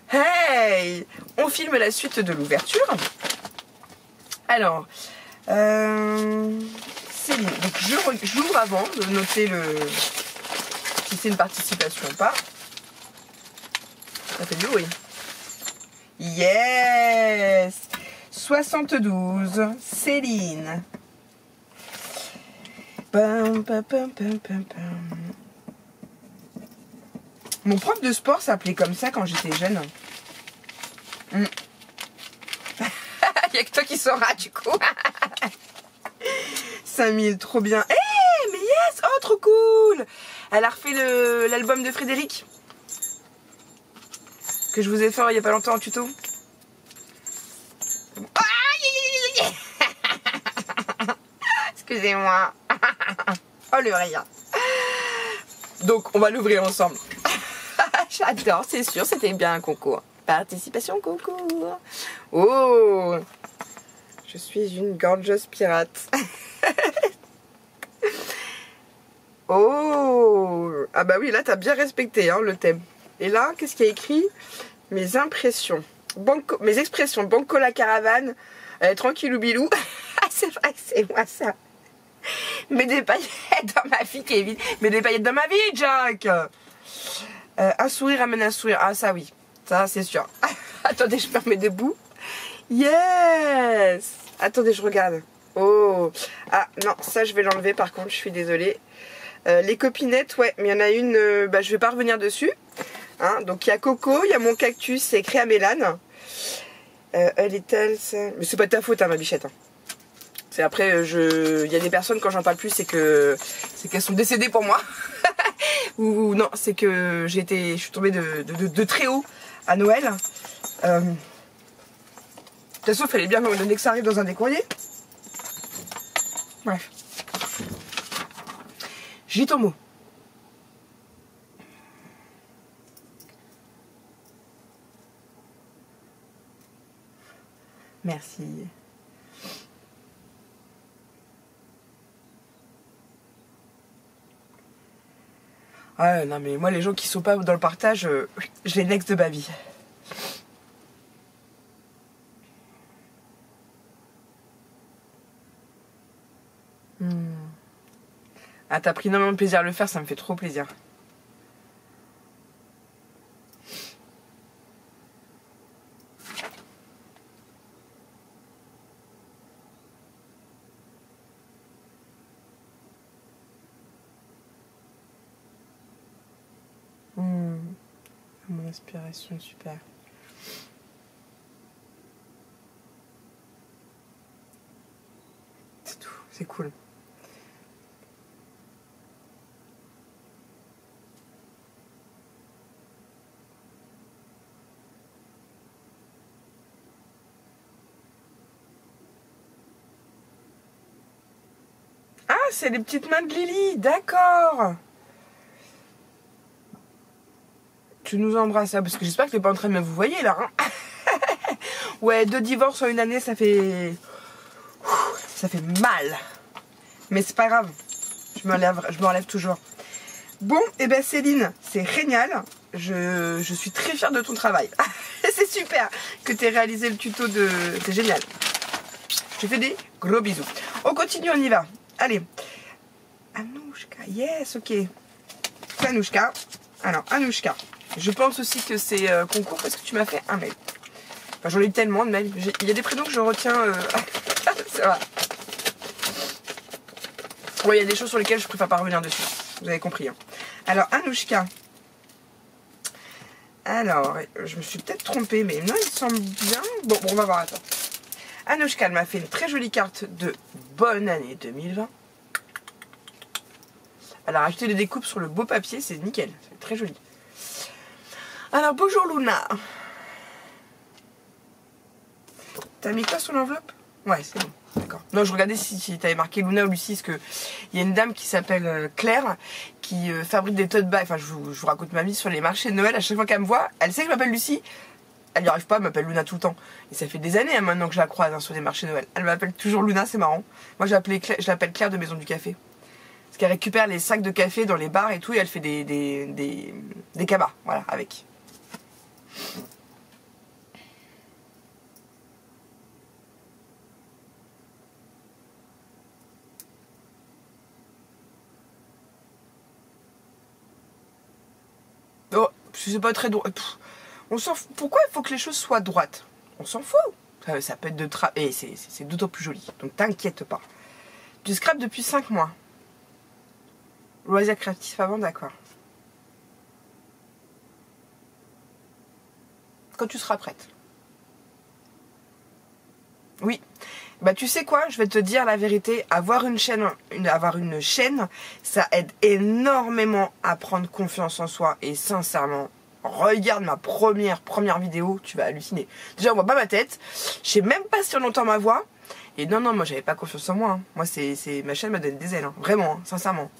Hey, on filme la suite de l'ouverture. Alors, Céline, donc j'ouvre avant de noter si c'est une participation ou pas. Ça fait du bruit. Yes, 72, Céline. Pam, pam, pam, pam, pam, pam. Mon prof de sport s'appelait comme ça quand j'étais jeune. Il n'y a que toi qui sauras du coup. 5000, trop bien. Eh, mais yes, oh trop cool. Elle a refait l'album de Frédéric que je vous ai fait il n'y a pas longtemps en tuto. Excusez-moi. Oh le rire. Donc on va l'ouvrir ensemble. J'adore, c'est sûr, c'était bien un concours. Participation concours. Oh, je suis une gorgeous pirate. Oh, ah bah oui, là t'as bien respecté hein, le thème. Et là, qu'est-ce qu'il y a écrit? Mes impressions. Banco, mes expressions. Banco la caravane. Tranquillou bilou. C'est vrai que c'est moi ça. Mets des paillettes dans ma vie, Kevin. Mets des paillettes dans ma vie, Jack. Un sourire amène un sourire. Ah ça oui, ça c'est sûr. Attendez, je me remets debout. Yes. Attendez, je regarde. Oh. Ah non, ça je vais l'enlever par contre, je suis désolée. Les copinettes, ouais, mais il y en a une, je vais pas revenir dessus. Hein, donc il y a Coco, il y a mon cactus, c'est écrit à Mélane. Elle est telle, mais c'est pas ta faute, hein, ma bichette. Hein. C'est après, il y a des personnes quand j'en parle plus, c'est qu'elles sont décédées pour moi. Ou non, c'est que je suis tombée de très haut à Noël. De toute façon, il fallait bien me donner que ça arrive dans un des courriers. Bref. J'ai ton mot. Merci. Ah non mais moi les gens qui sont pas dans le partage, je les nexe de ma vie. Ah t'as pris énormément de plaisir à le faire, ça me fait trop plaisir. Mon inspiration, super. C'est tout, c'est cool. Ah, c'est les petites mains de Lily, d'accord. Tu nous embrasses, hein, parce que j'espère que t'es pas en train de me vous voyez là. Hein. Ouais, 2 divorces en une année, ça fait mal. Mais c'est pas grave. Je m'enlève toujours. Bon, et ben Céline, c'est génial. Je suis très fière de ton travail. C'est super que tu aies réalisé le tuto de... C'est génial. Je te fais des gros bisous. On continue, on y va. Allez. Anouchka, yes, ok. C'est Anouchka. Alors, Anouchka. Je pense aussi que c'est concours parce que tu m'as fait un mail. Enfin, j'en ai eu tellement de mails. Il y a des prénoms que je retiens. C'est vrai. Ouais, il y a des choses sur lesquelles je préfère pas revenir dessus. Vous avez compris. Hein. Alors, Anouchka. Alors, je me suis peut-être trompée, mais non, il semble bien. Bon, on va voir, attends. Anouchka, elle m'a fait une très jolie carte de bonne année 2020. Elle a rajouté des découpes sur le beau papier, c'est nickel. C'est très joli. Alors, bonjour Luna. T'as mis quoi sur l'enveloppe? Ouais, c'est bon. D'accord. Non, je regardais si t'avais marqué Luna ou Lucie, parce que il y a une dame qui s'appelle Claire, qui fabrique des tote bags. Enfin, je vous raconte ma vie sur les marchés de Noël. À chaque fois qu'elle me voit, elle sait que je m'appelle Lucie. Elle n'y arrive pas, elle m'appelle Luna tout le temps. Et ça fait des années hein, maintenant que je la croise hein, sur les marchés de Noël. Elle m'appelle toujours Luna, c'est marrant. Moi, je l'appelle Claire de Maison du Café. Parce qu'elle récupère les sacs de café dans les bars et tout, et elle fait des cabas, voilà, avec. c'est pas très droit. On s'en fout. Pourquoi il faut que les choses soient droites? On s'en fout. Ça peut être de et c'est d'autant plus joli. Donc t'inquiète pas. Tu scrapes depuis 5 mois. Loisir créatif avant, d'accord. Quand tu seras prête. Oui. Bah tu sais quoi, je vais te dire la vérité, avoir une chaîne, ça aide énormément à prendre confiance en soi. Et sincèrement, regarde ma première vidéo, tu vas halluciner. Déjà on voit pas ma tête, je sais même pas si on entend ma voix. Et non, moi j'avais pas confiance en moi. Hein. Moi ma chaîne m'a donné des ailes, hein. Vraiment, hein, sincèrement.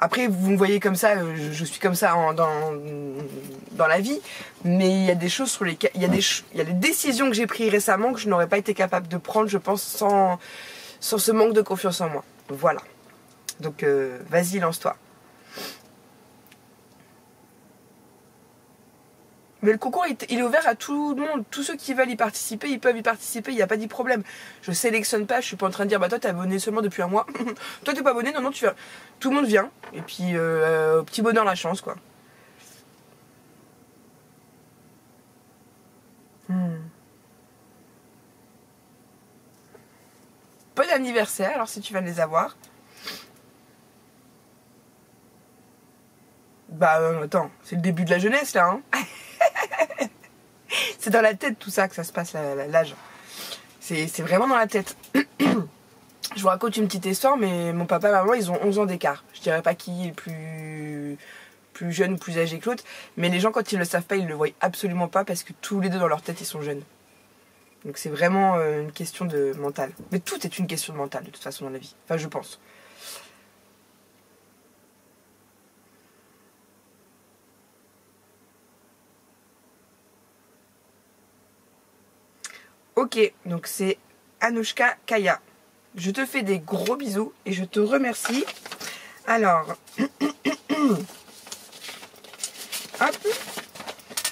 Après vous me voyez comme ça, je suis comme ça dans la vie. Mais il y a des choses sur lesquelles, il y a des décisions que j'ai prises récemment que je n'aurais pas été capable de prendre, je pense, sans ce manque de confiance en moi. Voilà. Donc vas-y, lance-toi. Mais le concours, il est ouvert à tout le monde. Tous ceux qui veulent y participer, ils peuvent y participer. Il n'y a pas de problème. Je sélectionne pas. Je suis pas en train de dire, bah toi, t'es abonné seulement depuis un mois. Toi, t'es pas abonné. Non, tu viens. Tout le monde vient. Et puis, petit bonheur, la chance, quoi. Bon anniversaire, alors, si tu vas les avoir. Bah, attends. C'est le début de la jeunesse, là, hein. C'est dans la tête tout ça que ça se passe, l'âge. C'est vraiment dans la tête. Je vous raconte une petite histoire, mais mon papa et maman, ils ont 11 ans d'écart. Je dirais pas qui est plus jeune ou plus âgé que l'autre, mais les gens, quand ils ne le savent pas, ils le voient absolument pas parce que tous les deux dans leur tête, ils sont jeunes. Donc c'est vraiment une question de mental. Mais tout est une question de mental, de toute façon, dans la vie. Enfin, je pense. Ok, donc c'est Anouchka Kaya. Je te fais des gros bisous et je te remercie. Alors, hop.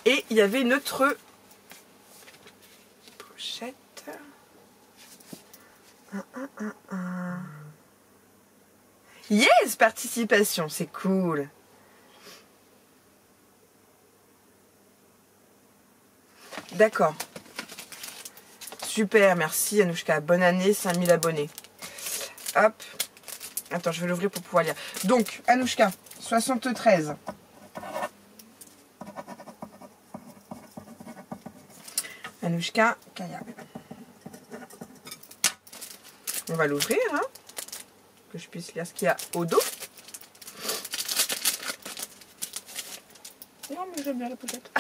Et il y avait une autre pochette. Yes, participation, c'est cool. D'accord. Super, merci Anouchka. Bonne année, 5000 abonnés. Hop. Attends, je vais l'ouvrir pour pouvoir lire. Donc, Anouchka, 73. Anouchka Kaya. On va l'ouvrir, hein, que je puisse lire ce qu'il y a au dos. Non, mais j'aime bien la pochette.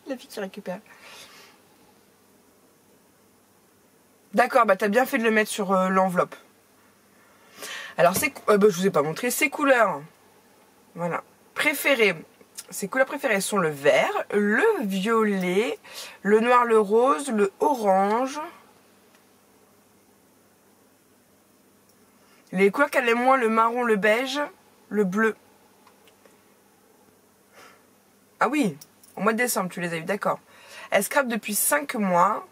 La fille qui récupère. D'accord, bah t'as bien fait de le mettre sur l'enveloppe. Alors, je vous ai pas montré ses couleurs. Voilà. Préférées. Ses couleurs préférées sont le vert, le violet, le noir, le rose, le orange. Les couleurs qu'elle aime moins, le marron, le beige, le bleu. Ah oui, au mois de décembre, tu les as eu, d'accord. Elle scrape depuis 5 mois.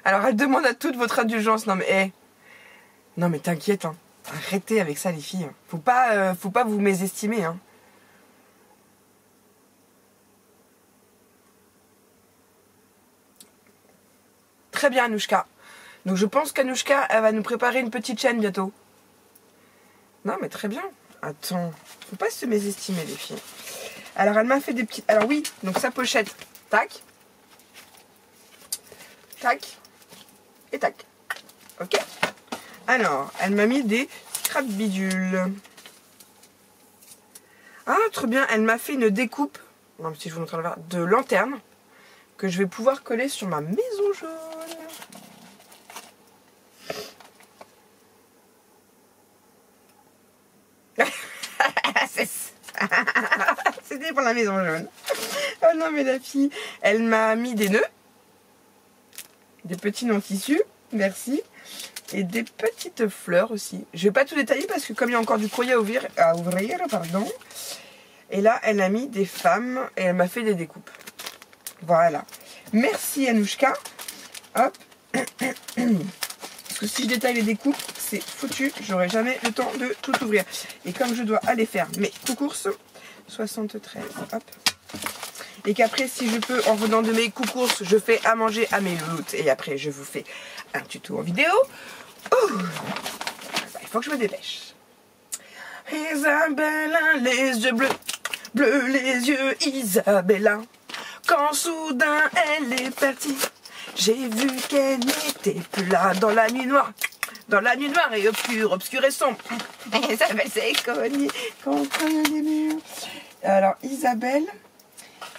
Alors, elle demande à toute votre indulgence. Non, mais, hey. Non, mais t'inquiète, hein. Arrêtez avec ça, les filles. Faut pas vous mésestimer, hein. Très bien, Anouchka. Donc, je pense qu'Anouchka, elle va nous préparer une petite chaîne bientôt. Non, mais très bien. Attends, faut pas se mésestimer, les filles. Alors, elle m'a fait des petites... Alors, oui, donc sa pochette. Tac. Tac. Et tac. Ok. Alors, elle m'a mis des scrap bidules. Ah, trop bien. Elle m'a fait une découpe, non, si je vous montre l'envers, de lanterne que je vais pouvoir coller sur ma maison jaune. C'était pour la maison jaune. Oh non, mais la fille, elle m'a mis des nœuds. Des petits nœuds en tissu. Merci. Et des petites fleurs aussi. Je vais pas tout détailler parce que comme il y a encore du courrier à ouvrir, pardon. Et là, elle a mis des femmes et elle m'a fait des découpes. Voilà. Merci Anouchka. Hop. Parce que si je détaille les découpes, c'est foutu. J'aurai jamais le temps de tout ouvrir. Et comme je dois aller faire mes courses, 73, hop. Et qu'après, si je peux, en revenant de mes courses, je fais à manger à mes loulous. Et après, je vous fais un tuto en vidéo. Il faut que je me dépêche. Isabella, les yeux bleus, bleus les yeux, Isabella. Quand soudain elle est partie, j'ai vu qu'elle n'était plus là dans la nuit noire. Dans la nuit noire et obscure, obscure et sombre. Isabelle s'est cognée contre les murs. Alors, Isabelle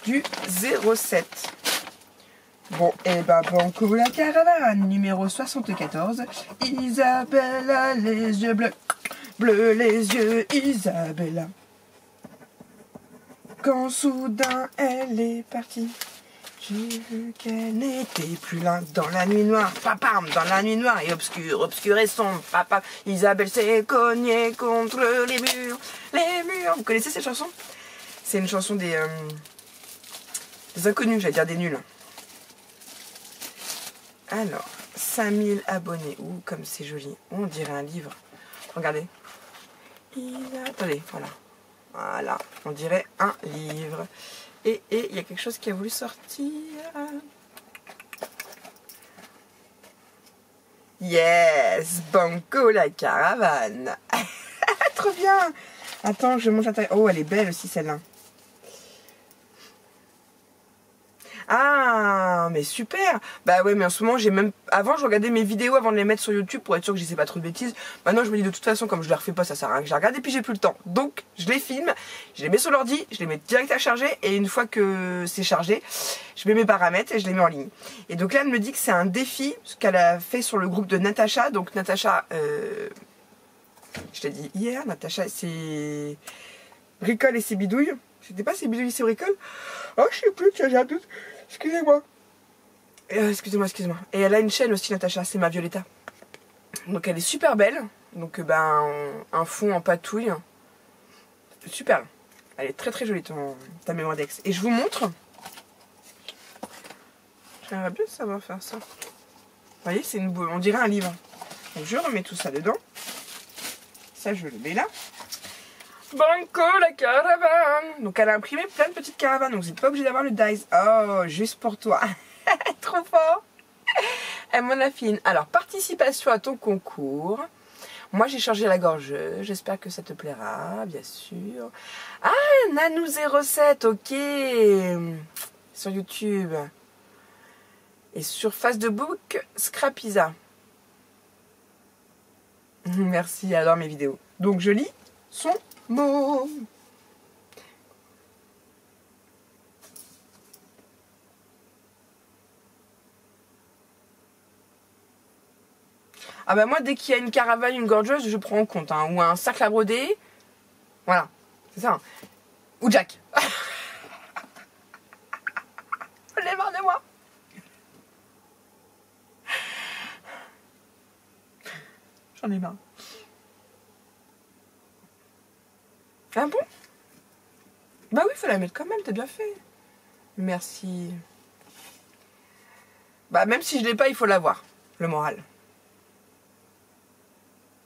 du 07. Bon, et ben, Banco la caravane, numéro 74. Isabelle a les yeux bleus, bleus les yeux, Isabella. Quand soudain elle est partie, j'ai vu qu'elle n'était plus là dans la nuit noire, papam, dans la nuit noire et obscure, obscure et sombre, papam. Isabelle s'est cognée contre les murs, les murs. Vous connaissez cette chanson? C'est une chanson des inconnus, j'allais dire des nuls. Alors, 5000 abonnés. Ouh, comme c'est joli. On dirait un livre. Regardez. Attendez, voilà. Voilà, on dirait un livre. Et il y a quelque chose qui a voulu sortir. Yes, Banco la caravane. Trop bien. Attends, je monte la taille. Oh, elle est belle aussi celle-là. Ah, mais super. Bah ouais, mais en ce moment, j'ai même... Avant, je regardais mes vidéos avant de les mettre sur YouTube pour être sûr que je disais pas trop de bêtises. Maintenant, je me dis de toute façon, comme je les refais pas, ça sert à rien que je les regarde. Et puis, j'ai plus le temps. Donc, je les filme, je les mets sur l'ordi, je les mets direct à charger. Et une fois que c'est chargé, je mets mes paramètres et je les mets en ligne. Et donc là, elle me dit que c'est un défi, ce qu'elle a fait sur le groupe de Natacha. Donc, Natacha, je t'ai dit hier, Natacha, c'est... Bricole et ses bidouilles. C'était pas ses bidouilles et ses bricoles? Oh, je sais plus, tiens, j'ai un doute. Excusez-moi. Excusez-moi. Et elle a une chaîne aussi, Natacha, c'est ma Violetta. Donc elle est super belle. Donc ben, un fond en patouille. Super. Elle est très très jolie, ta mémoire d'ex. Et je vous montre. J'aimerais bien savoir faire ça. Vous voyez, c'est une boule. On dirait un livre. Donc je remets tout ça dedans. Ça, je le mets là. Banco la caravane. Donc elle a imprimé plein de petites caravanes. Donc vous n'êtes pas obligé d'avoir le dice. Oh, juste pour toi. Trop fort. Elle m'en a fait une. Alors, participation à ton concours. Moi j'ai changé la gorgeuse. J'espère que ça te plaira, bien sûr. Ah, Nanou07, ok. Sur YouTube. Et sur Facebook, Scrapisa. Merci, elle adore mes vidéos. Donc je lis son mot. Ah bah moi dès qu'il y a une caravane, une gorgeuse, je prends en compte, hein, ou un sac à broder. Voilà, c'est ça. Hein. Ou Jack. J'en ai marre de moi. J'en ai marre. Ah bon? Bah oui, faut la mettre quand même, t'as bien fait. Merci. Bah même si je l'ai pas, il faut l'avoir. Le moral.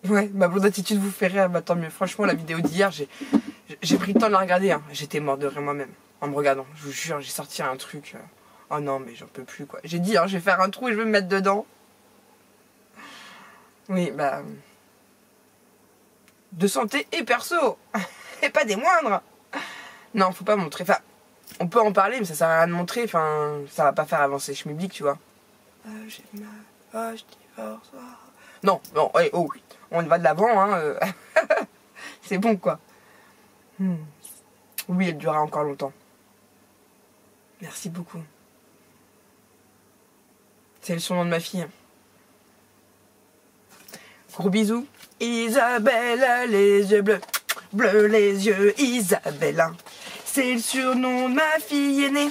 Ouais, ma blonde attitude vous fait rire, bah tant mieux. Franchement, la vidéo d'hier, j'ai pris le temps de la regarder. Hein. J'étais mort de rire moi-même en me regardant. Je vous jure, j'ai sorti un truc. Oh non, mais j'en peux plus quoi. J'ai dit, hein, je vais faire un trou et je vais me mettre dedans. Oui, bah... De santé et perso. Et pas des moindres. Non, faut pas montrer. Enfin, on peut en parler, mais ça sert à rien de montrer. Enfin, ça va pas faire avancer Schmilblick, tu vois. J'ai mal. Je divorce. Non, non, ouais, oh oui. On va de l'avant, hein. C'est bon, quoi. Oui, elle durera encore longtemps. Merci beaucoup. C'est le surnom de ma fille. Gros bisous. Isabelle a les yeux bleus. Bleus les yeux, Isabelle. C'est le surnom de ma fille aînée.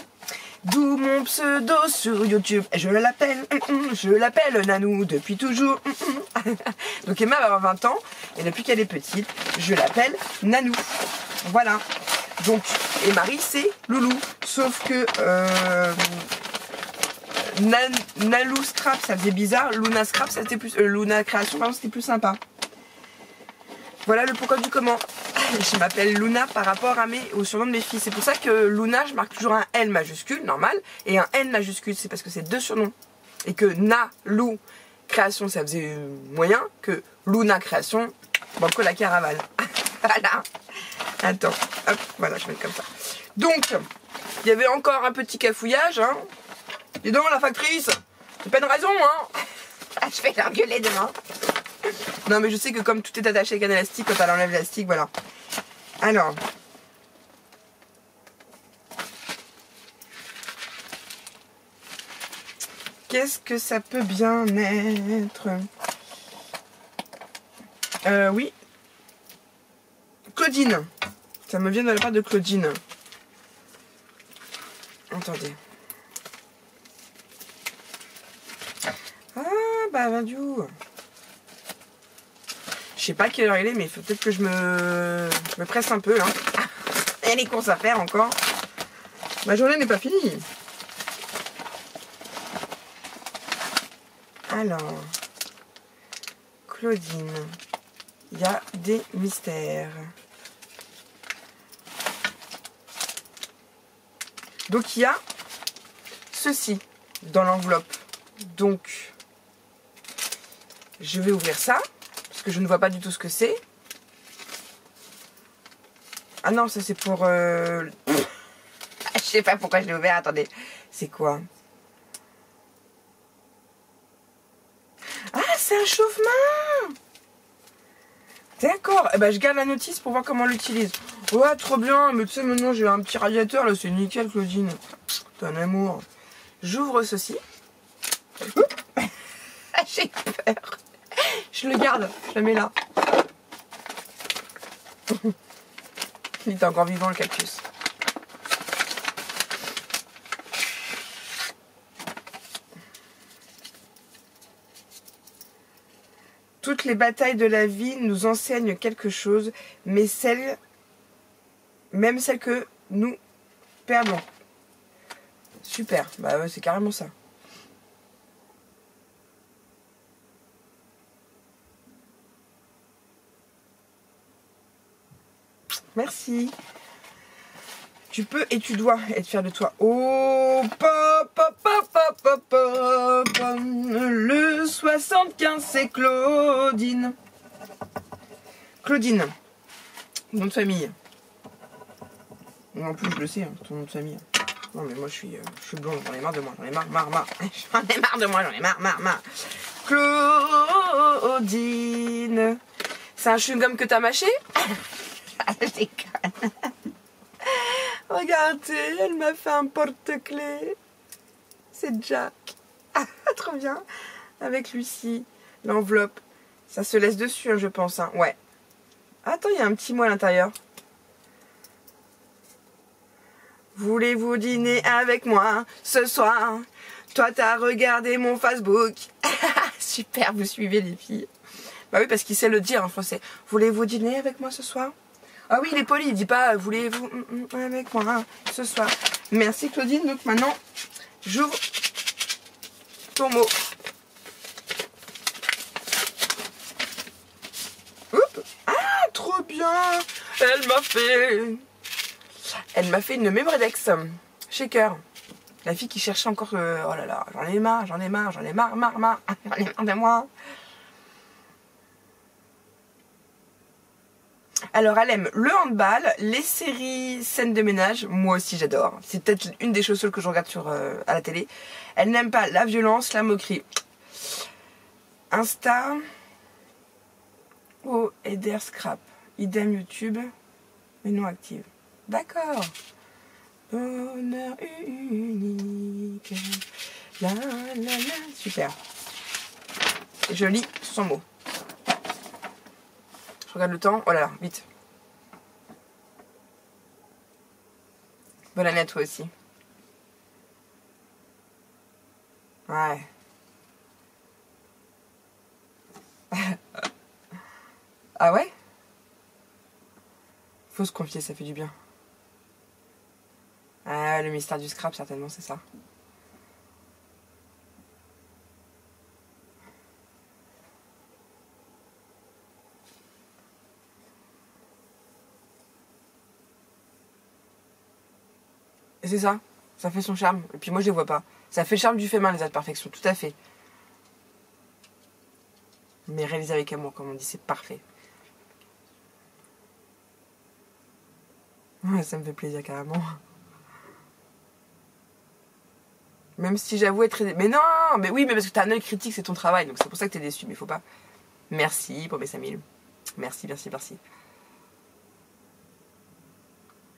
D'où mon pseudo sur YouTube. Et je l'appelle Nanou depuis toujours. Donc Emma va avoir 20 ans. Et depuis qu'elle est petite, je l'appelle Nanou. Voilà. Donc, et Marie, c'est Loulou. Sauf que Nalou Scrap, ça faisait bizarre. Luna Scrap, c'était plus... Luna Création, pardon, c'était plus sympa. Voilà le pourquoi du comment. Je m'appelle Luna par rapport au surnom de mes filles. C'est pour ça que Luna, je marque toujours un L majuscule, normal, et un N majuscule. C'est parce que c'est deux surnoms. Et que Nalou Création, ça faisait moyen. Que Luna Création, banco la caravane. Voilà. Attends, hop, voilà, je vais mettre comme ça. Donc, il y avait encore un petit cafouillage, hein. Dis donc, la factrice, c'est pas une raison, hein. Je vais l'engueuler demain. Non, mais je sais que comme tout est attaché avec un élastique, quand elle enlève l'élastique, voilà. Alors. Qu'est-ce que ça peut bien être? Oui. Claudine. Ça me vient de la part de Claudine. Attendez. Ah, bah, Vindiou. Je sais pas quelle heure il est, mais il faut peut-être que je me presse un peu. Hein. Il y a les courses à faire encore. Ma journée n'est pas finie. Alors. Claudine. Il y a des mystères. Donc il y a ceci dans l'enveloppe. Donc je vais ouvrir ça parce que je ne vois pas du tout ce que c'est. Ah non, ça c'est pour... Je sais pas pourquoi je l'ai ouvert, attendez. C'est quoi? Ah, c'est un chauffe-main. D'accord, eh ben, je garde la notice pour voir comment on l'utilise. Ouais, trop bien, mais tu sais, maintenant j'ai un petit radiateur, là, c'est nickel, Claudine. T'es un amour. J'ouvre ceci. J'ai peur. Je le garde, je le mets là. Il est encore vivant, le cactus. Toutes les batailles de la vie nous enseignent quelque chose, mais même celles que nous perdons. Super, bah ouais, c'est carrément ça. Merci. Tu peux et tu dois être fier de toi. Oh, pop, pop, pop, pop, pop, pop. Le 75, c'est Claudine. Claudine. Nom de famille. En plus, je le sais, hein, ton nom de famille. Non, mais moi, je suis blonde. J'en ai marre de moi. J'en ai marre. J'en ai marre de moi. J'en ai marre. Claudine. C'est un chewing-gum que t'as mâché? Je déconne. Regardez, elle m'a fait un porte-clés. C'est Jack. Ah, trop bien. Avec Lucie, l'enveloppe. Ça se laisse dessus, hein, je pense. Hein. Ouais. Attends, il y a un petit mot à l'intérieur. Voulez-vous dîner avec moi ce soir? Toi, t'as regardé mon Facebook. Super, vous suivez les filles. Bah oui, parce qu'il sait le dire en français. Voulez-vous dîner avec moi ce soir? Ah oui, il est poli, il dit pas voulez-vous avec moi ce soir. Merci Claudine, donc maintenant j'ouvre ton mot. Oups. Ah, trop bien. Elle m'a fait une Memoredex shaker. La fille qui cherchait encore, oh là là, j'en ai marre de moi. Alors elle aime le handball, les séries scènes de ménage, moi aussi j'adore. C'est peut-être une des choses que je regarde à la télé. Elle n'aime pas la violence, la moquerie. Insta. Oh, Eder Scrap. Idem YouTube, mais non active. D'accord. Bonheur unique. La la la. Super. Je lis son mot. Je regarde le temps. Oh là là, vite. Bonne année à toi aussi. Ouais. Ah ouais? Faut se confier, ça fait du bien. Ah, le mystère du scrap, certainement, c'est ça. c'est ça. Ça fait son charme. Et puis moi, je les vois pas. Ça fait le charme du fait main, les imperfections. Tout à fait. Mais réalisé avec amour, comme on dit, c'est parfait. Ouais, ça me fait plaisir carrément. Même si j'avoue être... Mais non, mais oui, mais parce que t'as un œil critique, c'est ton travail. Donc c'est pour ça que t'es déçu, mais faut pas. Merci pour mes 5000. Merci, merci, merci.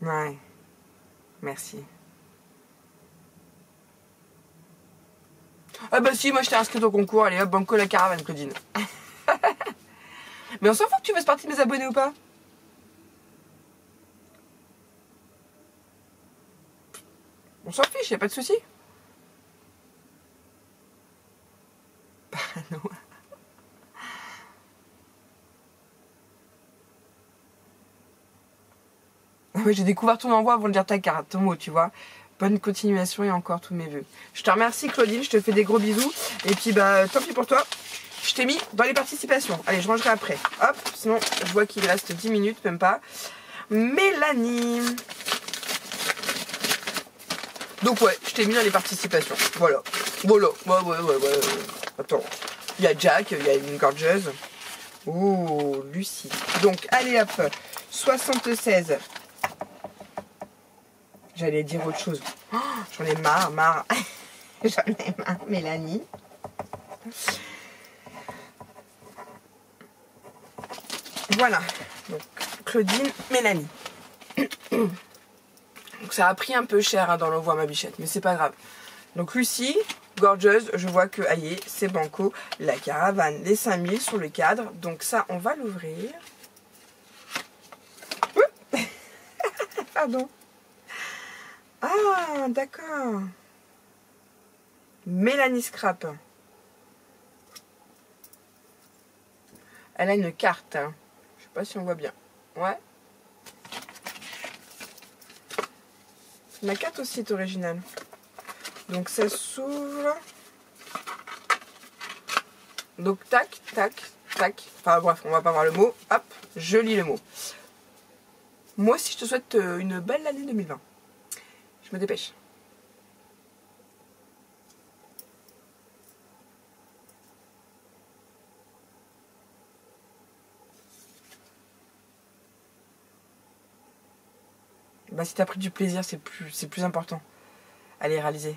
Ouais. Merci. Ah bah si, moi je t'ai inscrit au concours. Allez hop, banco la caravane, Claudine. Mais on s'en fout que tu fasses partie de mes abonnés ou pas. On s'en fiche, y'a pas de souci. Bah non. Ah ouais, j'ai découvert ton envoi avant de dire ta carte, ton mot, tu vois. Bonne continuation et encore tous mes vœux. Je te remercie Claudine, je te fais des gros bisous. Et puis bah tant pis pour toi. Je t'ai mis dans les participations. Allez, je rangerai après. Hop, sinon je vois qu'il reste 10 minutes, même pas. Mélanie. Donc ouais, je t'ai mis dans les participations. Voilà. Voilà. Ouais. Attends. Il y a Jack, il y a une gorgeuse. Oh, Lucie. Donc, allez hop. 76. J'allais dire autre chose. Oh, j'en ai marre. J'en ai marre, Mélanie. Voilà. Donc, Claudine, Mélanie. Donc, ça a pris un peu cher hein, dans l'envoi, ma bichette, mais c'est pas grave. Donc, Lucie, gorgeuse, je vois que, aïe, c'est banco. La caravane, les 5000 sur le cadre. Donc, ça, on va l'ouvrir. Pardon. Ah, d'accord. Mélanie Scrap. Elle a une carte. Hein. Je sais pas si on voit bien. Ouais. La carte aussi est originale. Donc ça s'ouvre. Donc tac, tac, tac. Enfin bref, on va pas voir le mot. Hop, je lis le mot. Moi aussi, je te souhaite une belle année 2020. Je me dépêche. Bah, si t'as pris du plaisir, c'est plus important. Allez, réaliser.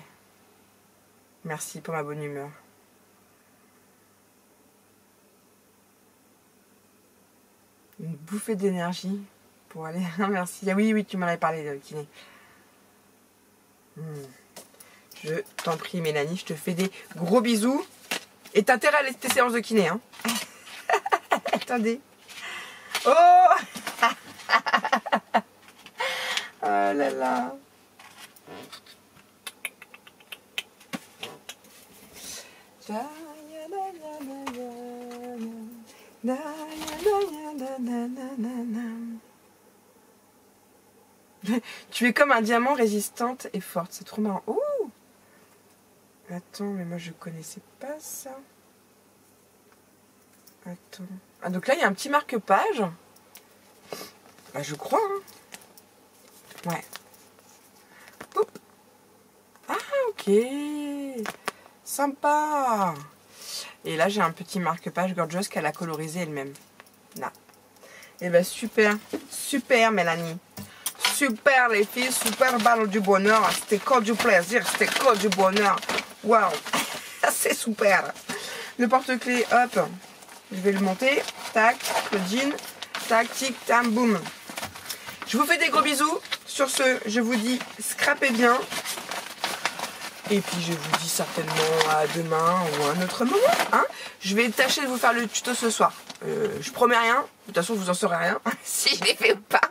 Merci pour ma bonne humeur. Une bouffée d'énergie pour aller... Merci. Ah oui, tu m'en avais parlé de kiné. Je t'en prie, Mélanie, je te fais des gros bisous. Et t'as intérêt à aller tes séances de kiné, hein. Attendez. Oh oh là là. Tu es comme un diamant résistante et forte. C'est trop marrant. Ouh. Attends, mais moi je connaissais pas ça. Attends. Ah, donc là il y a un petit marque-page. Bah je crois. Hein. Ouais. Oup. Ah ok. Sympa. Et là j'ai un petit marque-page gorgeous qu'elle a colorisé elle-même. Là. Et bah super. Super Mélanie. Super les filles, super balle du bonheur. C'était que du plaisir, c'était que du bonheur. Waouh, c'est super. Le porte-clés, hop, je vais le monter. Tac, Claudine, tac, tic, tam, boum. Je vous fais des gros bisous. Sur ce, je vous dis scrapez bien. Et puis je vous dis certainement à demain ou à un autre moment. Hein, je vais tâcher de vous faire le tuto ce soir. Je promets rien. De toute façon, vous en saurez rien si je l'ai fait ou pas.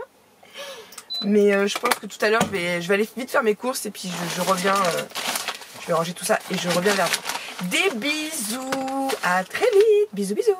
Mais je pense que tout à l'heure, je vais aller vite faire mes courses et puis je reviens. Je vais ranger tout ça et je reviens vers vous. Des bisous. À très vite. Bisous, bisous.